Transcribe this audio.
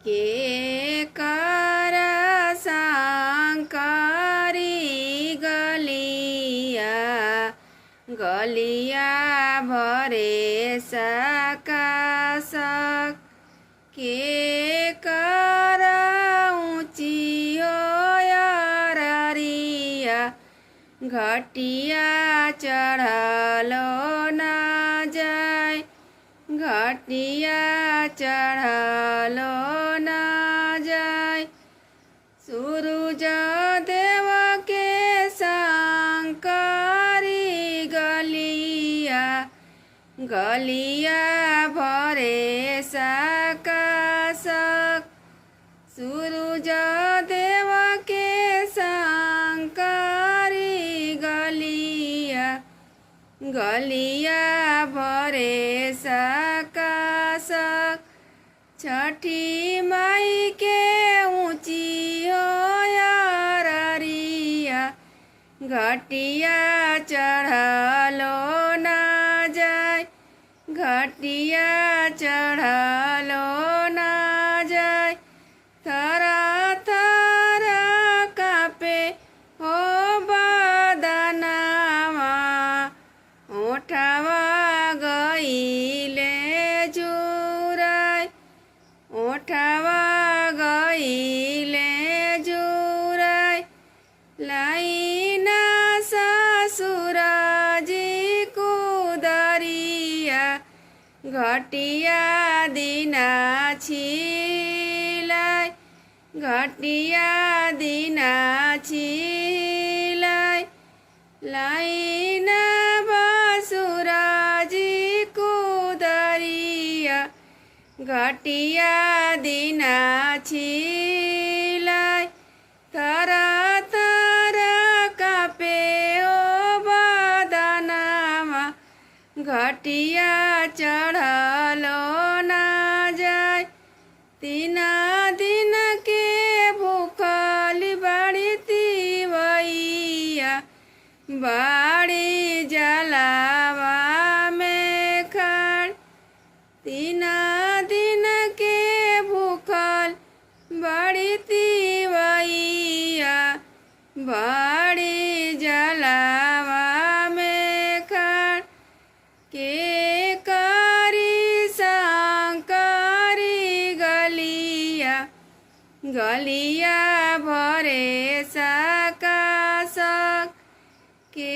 के कर शंकरी गलिया गलिया भरे सकाशक के कर ऊँची अरिया घटिया चढ़लो न जाय घटिया चढ़लो न जाय सूरज देव के शंकरी गलिया गलिया भरे सकाशक सूरज देव के शंकरी गलिया गलिया भरे सकाशक छठी माई के ऊँची अरिया घटिया चढ़लो न जाय घटिया चढ़लो न जाय थरा थरा कापे हो बदनामा ओठवा गईले जुराय ओठवा गईले जुराय लाइना ससुराजी कुदरिया घटिया दिना छिलाई घटिया दिना छिलाई लाइना बसुराजी कुदरिया घटिया दिना छिलाई थरा थरा कापे ओ बदनामा घटिया चढ़लो न जाय तीन दिन के भूखल बाड़ी तिवैया बाड़ी जलावा में खड़ तीन दिन के भूखल बाड़ी तिवैया बाड़ी जलावा में खड़ के करी शंकरी गलिया गलिया भरे सकाशक के